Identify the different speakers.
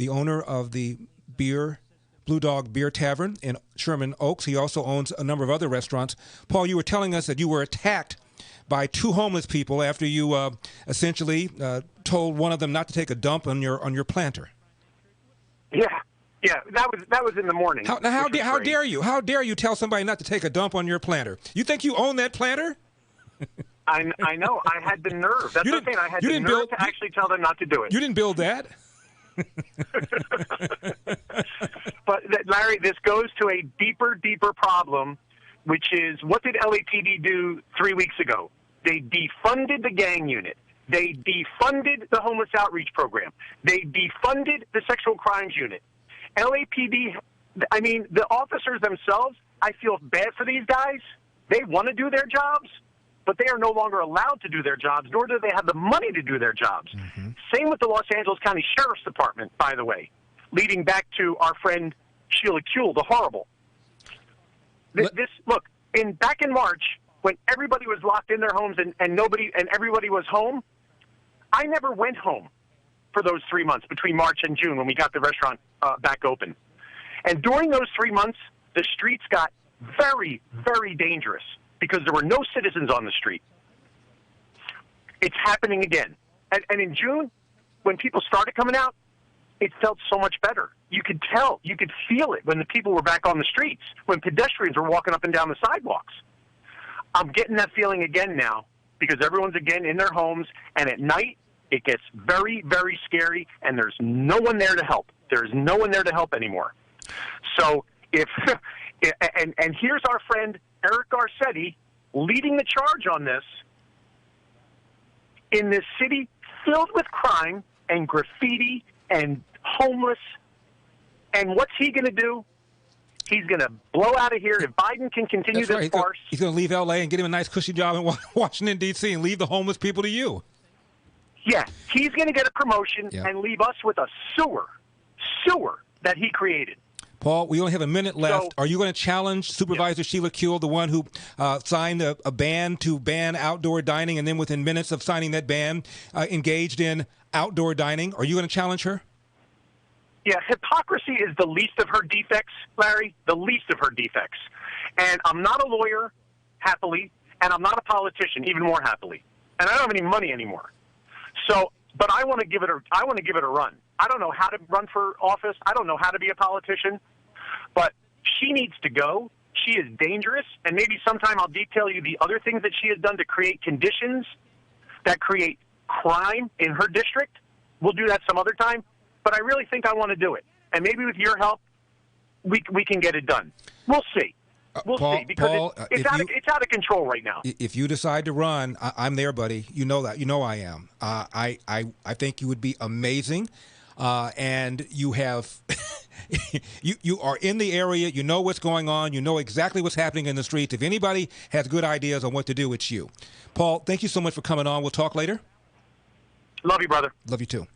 Speaker 1: the owner of the Blue Dog Beer Tavern in Sherman Oaks. He also owns a number of other restaurants. Paul, you were telling us that you were attacked by two homeless people after you essentially told one of them not to take a dump on your planter.
Speaker 2: Yeah, that was in the morning.
Speaker 1: How dare you? How dare you tell somebody not to take a dump on your planter? You think you own that planter?
Speaker 2: I know. I had the nerve. That's the thing. I had the nerve to actually tell them not to do it.
Speaker 1: You didn't build that.
Speaker 2: But, Larry, this goes to a deeper problem, which is, what did LAPD do 3 weeks ago? They defunded the gang unit. They defunded the homeless outreach program. They defunded the sexual crimes unit. LAPD, I mean, the officers themselves, I feel bad for these guys. They want to do their jobs, but they are no longer allowed to do their jobs, nor do they have the money to do their jobs. Mm-hmm. Same with the Los Angeles County Sheriff's Department, by the way, leading back to our friend Sheila Kuehl, the horrible. Look, back in March, when everybody was locked in their homes and everybody was home, I never went home for those 3 months between March and June when we got the restaurant back open. And during those 3 months, the streets got very, very dangerous because there were no citizens on the street. It's happening again. And in June, when people started coming out, it felt so much better. You could tell, you could feel it when the people were back on the streets, when pedestrians were walking up and down the sidewalks. I'm getting that feeling again now because everyone's again in their homes, and at night it gets very, very scary, and there's no one there to help. There's no one there to help anymore. So and here's our friend Eric Garcetti leading the charge on this in this city filled with crime and graffiti and homeless. And what's he going to do? He's going to blow out of here if Biden can continue this farce.
Speaker 1: He's going to leave L.A. and get him a nice cushy job in Washington, D.C. and leave the homeless people to you.
Speaker 2: Yeah, he's going to get a promotion and leave us with a sewer that he created.
Speaker 1: Paul, we only have a minute left.
Speaker 2: So,
Speaker 1: are you going to challenge Supervisor Sheila Kuehl, the one who signed a ban to ban outdoor dining, and then within minutes of signing that ban, engaged in outdoor dining? Are you going to challenge her?
Speaker 2: Yeah, hypocrisy is the least of her defects, Larry, the least of her defects. And I'm not a lawyer, happily, and I'm not a politician, even more happily. And I don't have any money anymore. So, but I want to give it a run. I don't know how to run for office. I don't know how to be a politician. But she needs to go. She is dangerous. And maybe sometime I'll detail you the other things that she has done to create conditions that create crime in her district. We'll do that some other time. But I really think I want to do it. And maybe with your help, we can get it done. We'll see. We'll see, because it's out of control right now.
Speaker 1: If you decide to run, I'm there, buddy. You know that. You know I am. I think you would be amazing. And you have you are in the area. You know what's going on. You know exactly what's happening in the streets. If anybody has good ideas on what to do, it's you. Paul, thank you so much for coming on. We'll talk later.
Speaker 2: Love you, brother.
Speaker 1: Love you too.